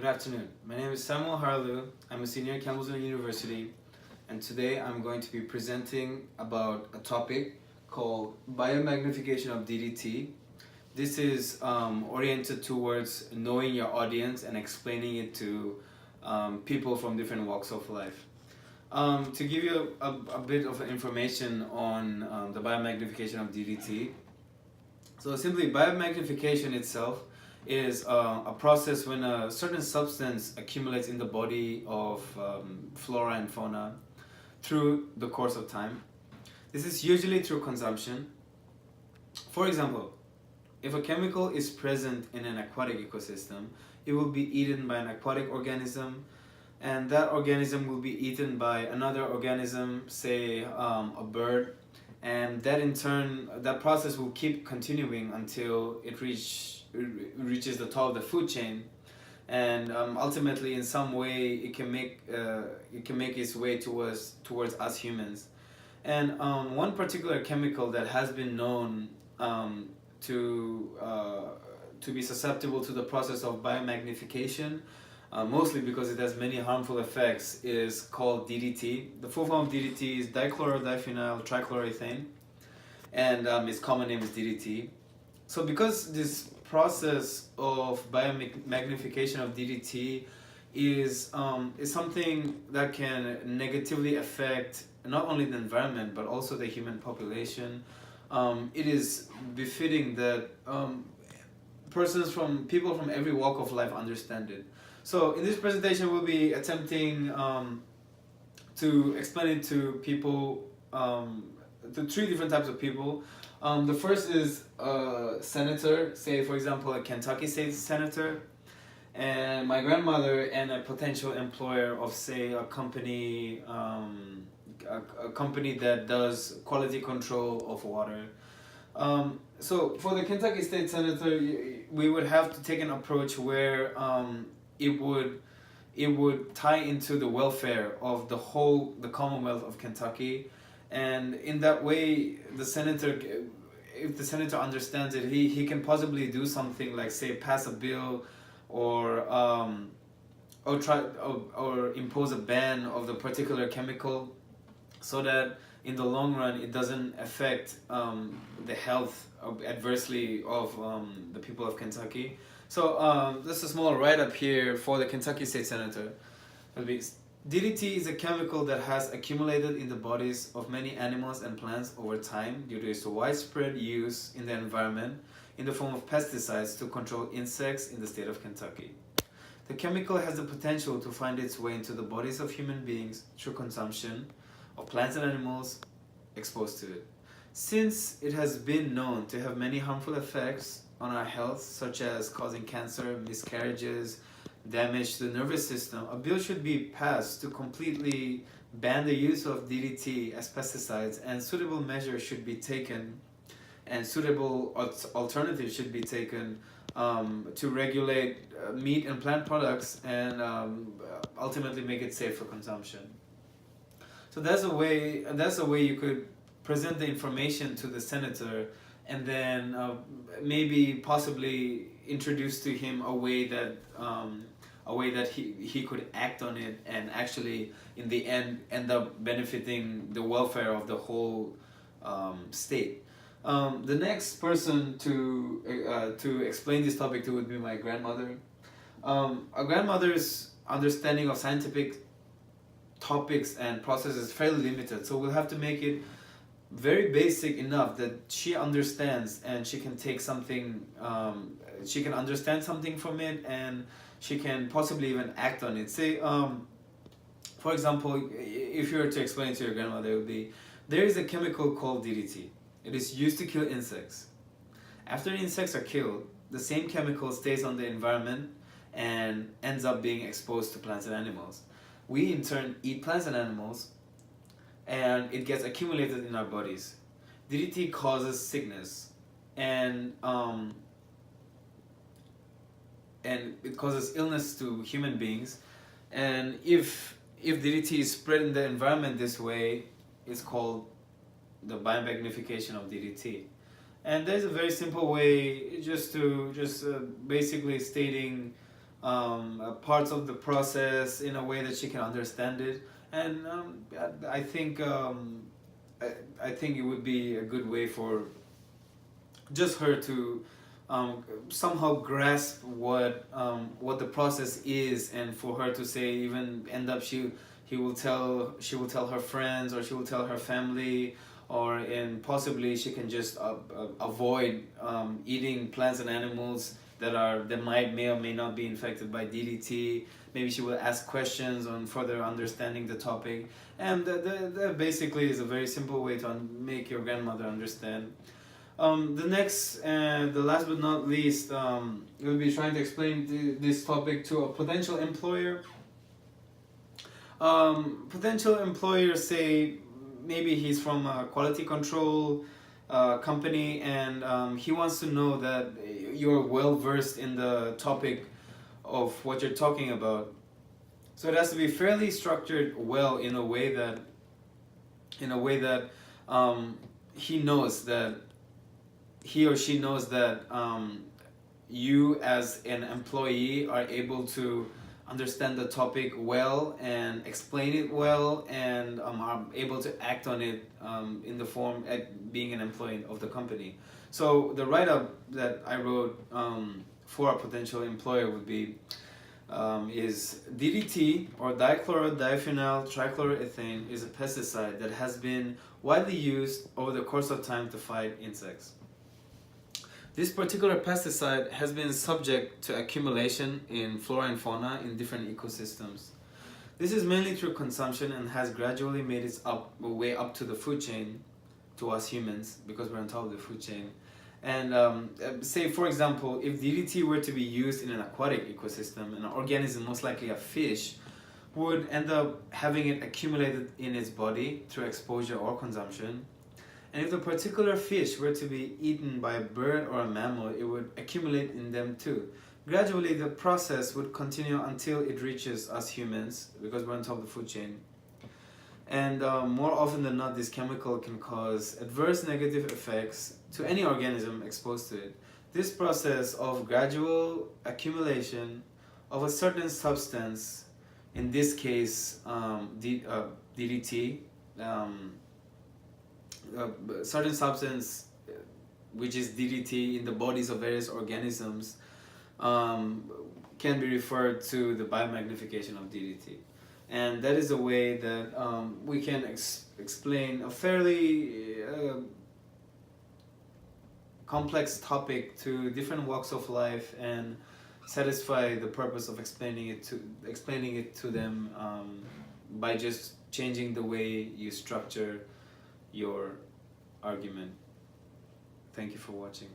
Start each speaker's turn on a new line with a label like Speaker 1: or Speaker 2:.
Speaker 1: Good afternoon. My name is Samuel Haralu. I'm a senior at Campbellsville University, and today I'm going to be presenting about a topic called biomagnification of DDT. This is oriented towards knowing your audience and explaining it to people from different walks of life. To give you a bit of information on the biomagnification of DDT. So simply, biomagnification itself is a process when a certain substance accumulates in the body of flora and fauna through the course of time. This is usually through consumption. For example, if a chemical is present in an aquatic ecosystem, it will be eaten by an aquatic organism, and that organism will be eaten by another organism, say a bird, and that in turn, that process will keep continuing until it reaches the top of the food chain, and ultimately in some way it can make its way towards us humans. And one particular chemical that has been known to be susceptible to the process of biomagnification, mostly because it has many harmful effects, is called DDT. The full form of DDT is dichlorodiphenyl trichloroethane, and its common name is DDT. So because this process of biomagnification of DDT is something that can negatively affect not only the environment but also the human population, it is befitting that people from every walk of life understand it. So in this presentation we'll be attempting to explain it to people, to three different types of people. The first is a senator, say for example a Kentucky state senator, and my grandmother, and a potential employer of, say, a company that does quality control of water. So for the Kentucky state senator, we would have to take an approach where it would tie into the welfare of the Commonwealth of Kentucky. And in that way, if the senator understands it, he can possibly do something like, say, pass a bill or impose a ban of the particular chemical, so that in the long run it doesn't affect the health adversely of the people of Kentucky. So this is a small write-up here for the Kentucky state senator. DDT is a chemical that has accumulated in the bodies of many animals and plants over time due to its widespread use in the environment in the form of pesticides to control insects in the state of Kentucky. The chemical has the potential to find its way into the bodies of human beings through consumption of plants and animals exposed to it. Since it has been known to have many harmful effects on our health, such as causing cancer, miscarriages, damage to the nervous system, a bill should be passed to completely ban the use of DDT as pesticides, and suitable measures should be taken, and suitable alternatives should be taken to regulate meat and plant products, and ultimately make it safe for consumption. So that's a way you could present the information to the senator, and then maybe possibly introduce to him a way that he could act on it, and actually in the end up benefiting the welfare of the whole state. The next person to explain this topic to would be my grandmother. A grandmother's understanding of scientific topics and processes is fairly limited, so we'll have to make it very basic enough that she understands, and she can take something, she can understand something from it, and she can possibly even act on it. Say, for example, if you were to explain it to your grandmother, it would be, there is a chemical called DDT. It is used to kill insects. After the insects are killed, the same chemical stays on the environment and ends up being exposed to plants and animals. We in turn eat plants and animals, and it gets accumulated in our bodies. DDT causes sickness, and it causes illness to human beings. And if DDT is spread in the environment this way, it's called the biomagnification of DDT. And there's a very simple way, basically stating parts of the process in a way that she can understand it. And I think I think it would be a good way for just her to somehow grasp what the process is, and for her to say, even end up she will tell her friends, or she will tell her family, or and possibly she can just avoid eating plants and animals that may or may not be infected by DDT. Maybe she will ask questions on further understanding the topic, and that basically is a very simple way to make your grandmother understand. The last but not least, we'll be trying to explain this topic to a potential employer. Potential employers say maybe he's from a quality control company, and he wants to know that you're well versed in the topic of what you're talking about. So it has to be fairly structured well in a way that he knows that he or she knows that you as an employee are able to understand the topic well and explain it well, and are able to act on it in the form at being an employee of the company. So the write-up that I wrote for a potential employer would be is DDT, or dichlorodiethyl trichloroethane, is a pesticide that has been widely used over the course of time to fight insects. This particular pesticide has been subject to accumulation in flora and fauna in different ecosystems. This is mainly through consumption, and has gradually made its way up to the food chain, to us humans, because we're on top of the food chain. And say, for example, if DDT were to be used in an aquatic ecosystem, an organism, most likely a fish, would end up having it accumulated in its body through exposure or consumption. And if the particular fish were to be eaten by a bird or a mammal, it would accumulate in them too. Gradually, the process would continue until it reaches us humans, because we're on top of the food chain. And more often than not, this chemical can cause adverse negative effects to any organism exposed to it. This process of gradual accumulation of a certain substance, in this case DDT, certain substance which is DDT in the bodies of various organisms, can be referred to the biomagnification of DDT. And that is a way that we can explain a fairly complex topic to different walks of life, and satisfy the purpose of explaining it to them by just changing the way you structure your argument. Thank you for watching.